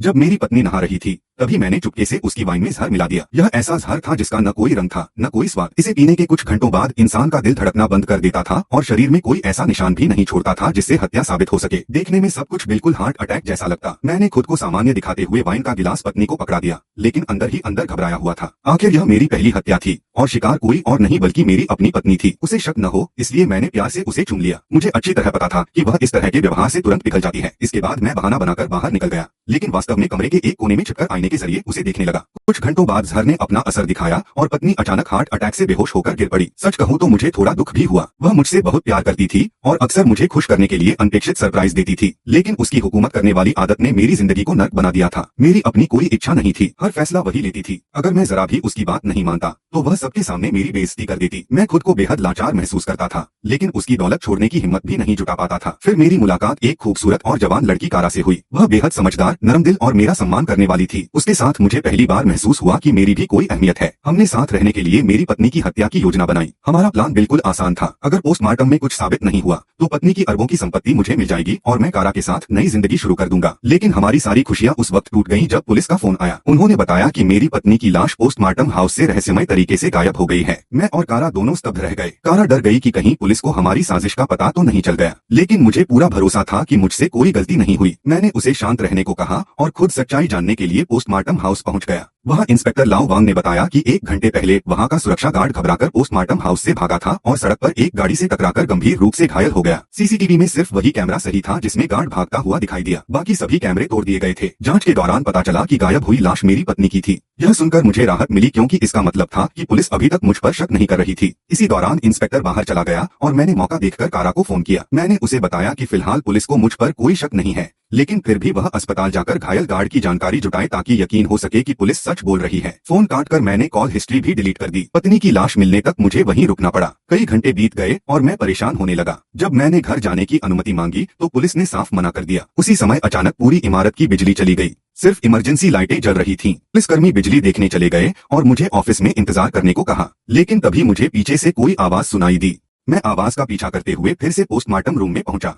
जब मेरी पत्नी नहा रही थी तभी मैंने चुपके से उसकी वाइन में जहर मिला दिया। यह ऐसा जहर था जिसका न कोई रंग था न कोई स्वाद। इसे पीने के कुछ घंटों बाद इंसान का दिल धड़कना बंद कर देता था और शरीर में कोई ऐसा निशान भी नहीं छोड़ता था जिससे हत्या साबित हो सके। देखने में सब कुछ बिल्कुल हार्ट अटैक जैसा लगता। मैंने खुद को सामान्य दिखाते हुए वाइन का गिलास पत्नी को पकड़ा दिया, लेकिन अंदर ही अंदर घबराया हुआ था। आखिर यह मेरी पहली हत्या थी और शिकार कोई और नहीं बल्कि मेरी अपनी पत्नी थी। उसे शक न हो इसलिए मैंने प्यार से उसे चूम लिया। मुझे अच्छी तरह पता था कि वह इस तरह के व्यवहार से तुरंत पिघल जाती है। इसके बाद मैं बहाना बनाकर बाहर निकल गया, लेकिन वास्तव में कमरे के एक कोने में छिपकर आईने के जरिए उसे देखने लगा। कुछ घंटों बाद जहर ने अपना असर दिखाया और पत्नी अचानक हार्ट अटैक से बेहोश होकर गिर पड़ी। सच कहूँ तो मुझे थोड़ा दुख भी हुआ। वह मुझसे बहुत प्यार करती थी और अक्सर मुझे खुश करने के लिए अनपेक्षित सरप्राइज देती थी, लेकिन उसकी हुकूमत करने वाली आदत ने मेरी जिंदगी को नर्क बना दिया था। मेरी अपनी कोई इच्छा नहीं थी, हर फैसला वही लेती थी। अगर मैं जरा भी उसकी बात नहीं मानता तो वह सबके सामने मेरी बेइज्जती कर देती। मैं खुद को बेहद लाचार महसूस करता था, लेकिन उसकी दौलत छोड़ने की हिम्मत भी नहीं जुटा पाता था। फिर मेरी मुलाकात एक खूबसूरत और जवान लड़की कारा से हुई। वह बेहद समझदार, नरम दिल और मेरा सम्मान करने वाली थी। उसके साथ मुझे पहली बार महसूस हुआ कि मेरी भी कोई अहमियत है। हमने साथ रहने के लिए मेरी पत्नी की हत्या की योजना बनाई। हमारा प्लान बिल्कुल आसान था। अगर पोस्टमार्टम में कुछ साबित नहीं हुआ तो पत्नी की अरबों की संपत्ति मुझे मिल जाएगी और मैं कारा के साथ नई जिंदगी शुरू कर दूंगा। लेकिन हमारी सारी खुशियां उस वक्त टूट गईं जब पुलिस का फोन आया। उन्होंने बताया कि मेरी पत्नी की लाश पोस्टमार्टम हाउस से रहस्यमय तरीके से गायब हो गई है। मैं और कारा दोनों स्तब्ध रह गए। कारा डर गई कि कहीं पुलिस को हमारी साजिश का पता तो नहीं चल गया, लेकिन मुझे पूरा भरोसा था कि मुझसे कोई गलती नहीं हुई। मैंने उसे शांत रहने को कहा और खुद सच्चाई जानने के लिए पोस्टमार्टम हाउस पहुंच गया। वहां इंस्पेक्टर लाओ वांग ने बताया कि 1 घंटे पहले वहां का सुरक्षा गार्ड घबराकर पोस्टमार्टम हाउस से भागा था और सड़क पर एक गाड़ी से टकराकर गंभीर रूप से घायल हो गया। सीसीटीवी में सिर्फ वही कैमरा सही था जिसमें गार्ड भागता हुआ दिखाई दिया। बाकी सभी कैमरे तोड़ दिए गए थे। जांच के दौरान पता चला कि गायब हुई लाश मेरी पत्नी की थी। यह सुनकर मुझे राहत मिली, क्योंकि इसका मतलब था कि पुलिस अभी तक मुझ पर शक नहीं कर रही थी। इसी दौरान इंस्पेक्टर बाहर चला गया और मैंने मौका देखकर कारा को फोन किया। मैंने उसे बताया कि फिलहाल पुलिस को मुझ पर कोई शक नहीं है, लेकिन फिर भी वह अस्पताल जाकर घायल गार्ड की जानकारी जुटाए ताकि यकीन हो सके कि पुलिस सच बोल रही है। फोन काटकर मैंने कॉल हिस्ट्री भी डिलीट कर दी। पत्नी की लाश मिलने तक मुझे वहीं रुकना पड़ा। कई घंटे बीत गए और मैं परेशान होने लगा। जब मैंने घर जाने की अनुमति मांगी तो पुलिस ने साफ मना कर दिया। उसी समय अचानक पूरी इमारत की बिजली चली गई। सिर्फ इमरजेंसी लाइटें जल रही थीं। पुलिसकर्मी बिजली देखने चले गए और मुझे ऑफिस में इंतजार करने को कहा, लेकिन तभी मुझे पीछे से कोई आवाज सुनाई दी। मैं आवाज का पीछा करते हुए फिर से पोस्टमार्टम रूम में पहुंचा।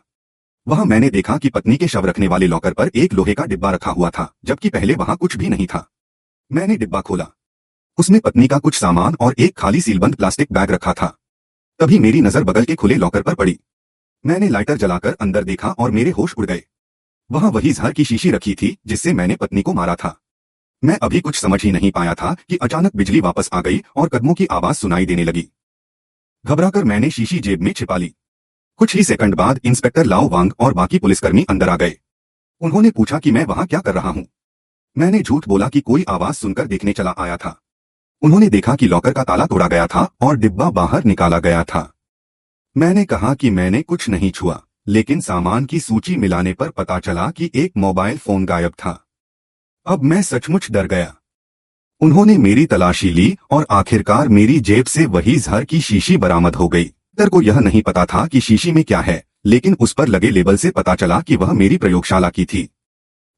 वहां मैंने देखा कि पत्नी के शव रखने वाले लॉकर पर एक लोहे का डिब्बा रखा हुआ था, जबकि पहले वहां कुछ भी नहीं था। मैंने डिब्बा खोला। उसमें पत्नी का कुछ सामान और एक खाली सीलबंद प्लास्टिक बैग रखा था। तभी मेरी नजर बगल के खुले लॉकर पर पड़ी। मैंने लाइटर जलाकर अंदर देखा और मेरे होश उड़ गए। वहां वही जहर की शीशी रखी थी जिससे मैंने पत्नी को मारा था। मैं अभी कुछ समझ ही नहीं पाया था कि अचानक बिजली वापस आ गई और कदमों की आवाज सुनाई देने लगी। घबराकर मैंने शीशी जेब में छिपा ली। कुछ ही सेकंड बाद इंस्पेक्टर लाओ वांग और बाकी पुलिसकर्मी अंदर आ गए। उन्होंने पूछा कि मैं वहां क्या कर रहा हूं। मैंने झूठ बोला कि कोई आवाज सुनकर देखने चला आया था। उन्होंने देखा कि लॉकर का ताला तोड़ा गया था और डिब्बा बाहर निकाला गया था। मैंने कहा कि मैंने कुछ नहीं छुआ, लेकिन सामान की सूची मिलाने पर पता चला कि एक मोबाइल फोन गायब था। अब मैं सचमुच डर गया। उन्होंने मेरी तलाशी ली और आखिरकार मेरी जेब से वही जहर की शीशी बरामद हो गई। इंस्पेक्टर को यह नहीं पता था कि शीशी में क्या है, लेकिन उस पर लगे लेबल से पता चला कि वह मेरी प्रयोगशाला की थी।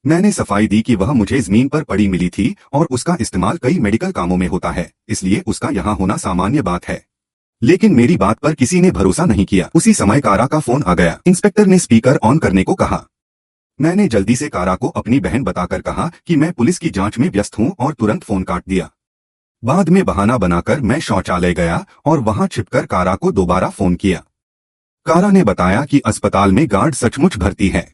मैंने सफाई दी कि वह मुझे जमीन पर पड़ी मिली थी और उसका इस्तेमाल कई मेडिकल कामों में होता है, इसलिए उसका यहाँ होना सामान्य बात है। लेकिन मेरी बात पर किसी ने भरोसा नहीं किया। उसी समय कारा का फोन आ गया। इंस्पेक्टर ने स्पीकर ऑन करने को कहा। मैंने जल्दी से कारा को अपनी बहन बताकर कहा कि मैं पुलिस की जांच में व्यस्त हूं और तुरंत फोन काट दिया। बाद में बहाना बनाकर मैं शौचालय गया और वहां छिपकर कारा को दोबारा फोन किया। कारा ने बताया कि अस्पताल में गार्ड सचमुच भर्ती है।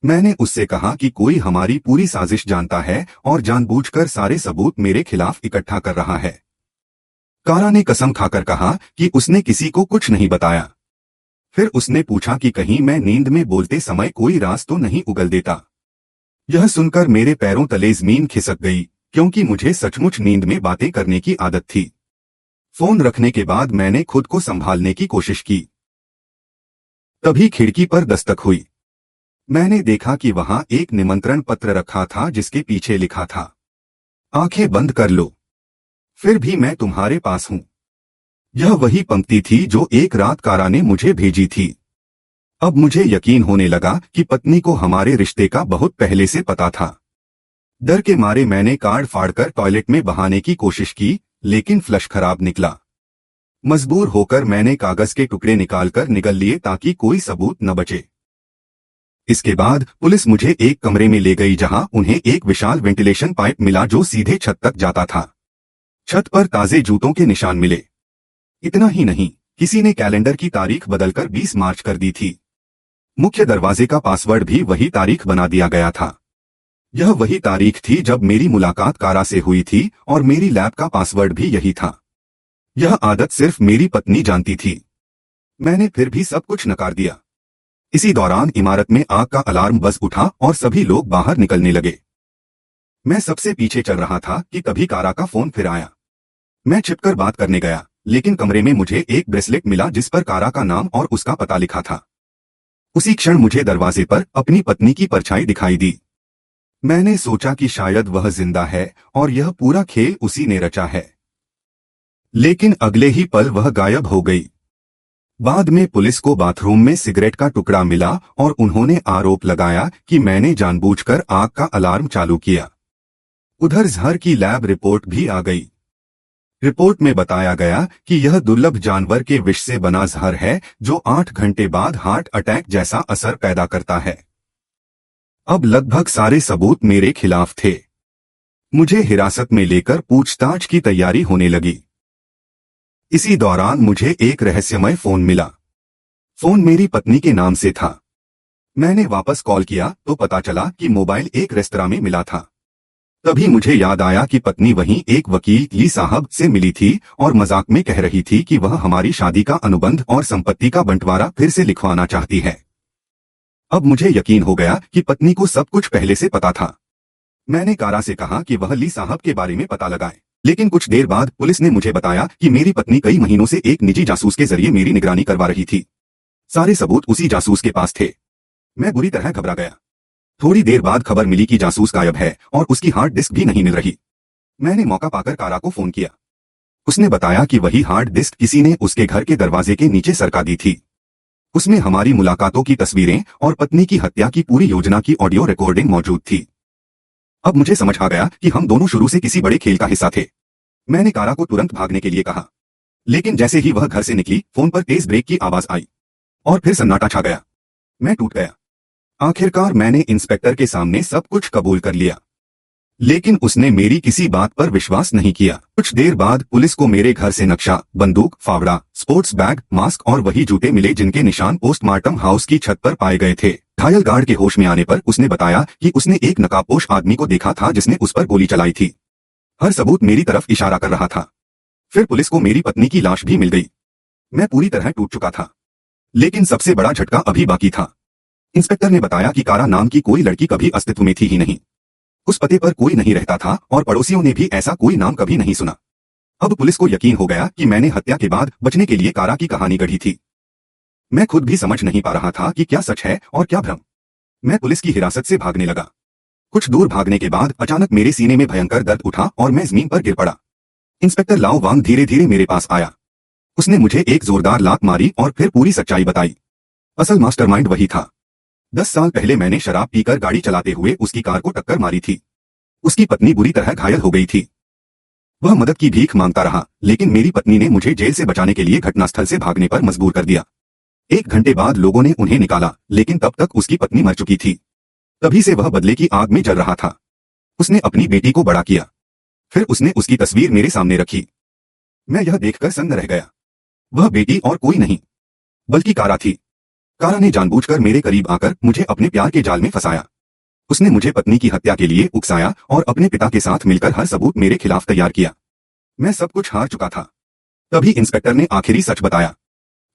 मैंने उससे कहा कि कोई हमारी पूरी साजिश जानता है और जानबूझकर सारे सबूत मेरे खिलाफ इकट्ठा कर रहा है। कारा ने कसम खाकर कहा कि उसने किसी को कुछ नहीं बताया। फिर उसने पूछा कि कहीं मैं नींद में बोलते समय कोई राज तो नहीं उगल देता। यह सुनकर मेरे पैरों तले जमीन खिसक गई, क्योंकि मुझे सचमुच नींद में बातें करने की आदत थी। फोन रखने के बाद मैंने खुद को संभालने की कोशिश की। तभी खिड़की पर दस्तक हुई। मैंने देखा कि वहां एक निमंत्रण पत्र रखा था जिसके पीछे लिखा था, आंखें बंद कर लो, फिर भी मैं तुम्हारे पास हूं। यह वही पंक्ति थी जो एक रात कारा ने मुझे भेजी थी। अब मुझे यकीन होने लगा कि पत्नी को हमारे रिश्ते का बहुत पहले से पता था। डर के मारे मैंने कार्ड फाड़कर टॉयलेट में बहाने की कोशिश की, लेकिन फ्लश खराब निकला। मजबूर होकर मैंने कागज के टुकड़े निकालकर निगल लिए ताकि कोई सबूत न बचे। इसके बाद पुलिस मुझे एक कमरे में ले गई जहां उन्हें एक विशाल वेंटिलेशन पाइप मिला जो सीधे छत तक जाता था। छत पर ताजे जूतों के निशान मिले। इतना ही नहीं, किसी ने कैलेंडर की तारीख बदलकर 20 मार्च कर दी थी। मुख्य दरवाजे का पासवर्ड भी वही तारीख बना दिया गया था। यह वही तारीख थी जब मेरी मुलाकात कारा से हुई थी और मेरी लैब का पासवर्ड भी यही था। यह आदत सिर्फ मेरी पत्नी जानती थी। मैंने फिर भी सब कुछ नकार दिया। इसी दौरान इमारत में आग का अलार्म बज उठा और सभी लोग बाहर निकलने लगे। मैं सबसे पीछे चल रहा था कि तभी कारा का फोन फिर आया। मैं छिपकर बात करने गया, लेकिन कमरे में मुझे एक ब्रेसलेट मिला जिस पर कारा का नाम और उसका पता लिखा था। उसी क्षण मुझे दरवाजे पर अपनी पत्नी की परछाई दिखाई दी। मैंने सोचा कि शायद वह जिंदा है और यह पूरा खेल उसी ने रचा है। लेकिन अगले ही पल वह गायब हो गई। बाद में पुलिस को बाथरूम में सिगरेट का टुकड़ा मिला और उन्होंने आरोप लगाया कि मैंने जानबूझकर आग का अलार्म चालू किया। उधर जहर की लैब रिपोर्ट भी आ गई। रिपोर्ट में बताया गया कि यह दुर्लभ जानवर के विष से बना जहर है जो 8 घंटे बाद हार्ट अटैक जैसा असर पैदा करता है। अब लगभग सारे सबूत मेरे खिलाफ थे। मुझे हिरासत में लेकर पूछताछ की तैयारी होने लगी। इसी दौरान मुझे एक रहस्यमय फोन मिला। फोन मेरी पत्नी के नाम से था। मैंने वापस कॉल किया तो पता चला कि मोबाइल एक रेस्तरां में मिला था। तभी मुझे याद आया कि पत्नी वहीं एक वकील ली साहब से मिली थी और मजाक में कह रही थी कि वह हमारी शादी का अनुबंध और संपत्ति का बंटवारा फिर से लिखवाना चाहती है। अब मुझे यकीन हो गया कि पत्नी को सब कुछ पहले से पता था। मैंने कारा से कहा कि वह ली साहब के बारे में पता लगाए, लेकिन कुछ देर बाद पुलिस ने मुझे बताया कि मेरी पत्नी कई महीनों से एक निजी जासूस के जरिए मेरी निगरानी करवा रही थी। सारे सबूत उसी जासूस के पास थे। मैं बुरी तरह घबरा गया। थोड़ी देर बाद खबर मिली कि जासूस गायब है और उसकी हार्ड डिस्क भी नहीं मिल रही। मैंने मौका पाकर कारा को फोन किया। उसने बताया कि वही हार्ड डिस्क किसी ने उसके घर के दरवाजे के नीचे सरका दी थी। उसमें हमारी मुलाकातों की तस्वीरें और पत्नी की हत्या की पूरी योजना की ऑडियो रिकॉर्डिंग मौजूद थी। अब मुझे समझ आ गया कि हम दोनों शुरू से किसी बड़े खेल का हिस्सा थे। मैंने कारा को तुरंत भागने के लिए कहा, लेकिन जैसे ही वह घर से निकली फोन पर तेज ब्रेक की आवाज आई और फिर सन्नाटा छा गया। मैं टूट गया। आखिरकार मैंने इंस्पेक्टर के सामने सब कुछ कबूल कर लिया, लेकिन उसने मेरी किसी बात पर विश्वास नहीं किया। कुछ देर बाद पुलिस को मेरे घर से नक्शा, बंदूक, फावड़ा, स्पोर्ट्स बैग, मास्क और वही जूते मिले जिनके निशान पोस्टमार्टम हाउस की छत पर पाए गए थे। घायल गार्ड के होश में आने पर उसने बताया कि उसने एक नकाबपोश आदमी को देखा था जिसने उस पर गोली चलाई थी। हर सबूत मेरी तरफ इशारा कर रहा था। फिर पुलिस को मेरी पत्नी की लाश भी मिल गई। मैं पूरी तरह टूट चुका था, लेकिन सबसे बड़ा झटका अभी बाकी था। इंस्पेक्टर ने बताया कि कारा नाम की कोई लड़की कभी अस्तित्व में थी ही नहीं। उस पते पर कोई नहीं रहता था और पड़ोसियों ने भी ऐसा कोई नाम कभी नहीं सुना। अब पुलिस को यकीन हो गया कि मैंने हत्या के बाद बचने के लिए कारा की कहानी गढ़ी थी। मैं खुद भी समझ नहीं पा रहा था कि क्या सच है और क्या भ्रम। मैं पुलिस की हिरासत से भागने लगा। कुछ दूर भागने के बाद अचानक मेरे सीने में भयंकर दर्द उठा और मैं जमीन पर गिर पड़ा। इंस्पेक्टर लाओ वांग धीरे धीरे मेरे पास आया। उसने मुझे एक जोरदार लात मारी और फिर पूरी सच्चाई बताई। असल मास्टरमाइंड वही था। 10 साल पहले मैंने शराब पीकर गाड़ी चलाते हुए उसकी कार को टक्कर मारी थी। उसकी पत्नी बुरी तरह घायल हो गई थी। वह मदद की भीख मांगता रहा, लेकिन मेरी पत्नी ने मुझे जेल से बचाने के लिए घटनास्थल से भागने पर मजबूर कर दिया। 1 घंटे बाद लोगों ने उन्हें निकाला, लेकिन तब तक उसकी पत्नी मर चुकी थी। तभी से वह बदले की आग में जल रहा था। उसने अपनी बेटी को बड़ा किया। फिर उसने उसकी तस्वीर मेरे सामने रखी। मैं यह देखकर सन्न रह गया। वह बेटी और कोई नहीं बल्कि कारा थी। कारा ने जानबूझकर मेरे करीब आकर मुझे अपने प्यार के जाल में फंसाया। उसने मुझे पत्नी की हत्या के लिए उकसाया और अपने पिता के साथ मिलकर हर सबूत मेरे खिलाफ तैयार किया। मैं सब कुछ हार चुका था। तभी इंस्पेक्टर ने आखिरी सच बताया।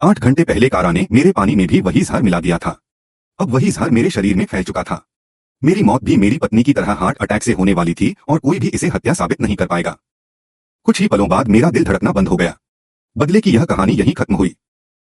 8 घंटे पहले कारा ने मेरे पानी में भी वही जहर मिला दिया था। अब वही जहर मेरे शरीर में फैल चुका था। मेरी मौत भी मेरी पत्नी की तरह हार्ट अटैक से होने वाली थी और कोई भी इसे हत्या साबित नहीं कर पाएगा। कुछ ही पलों बाद मेरा दिल धड़कना बंद हो गया। बदले की यह कहानी यहीं खत्म हुई।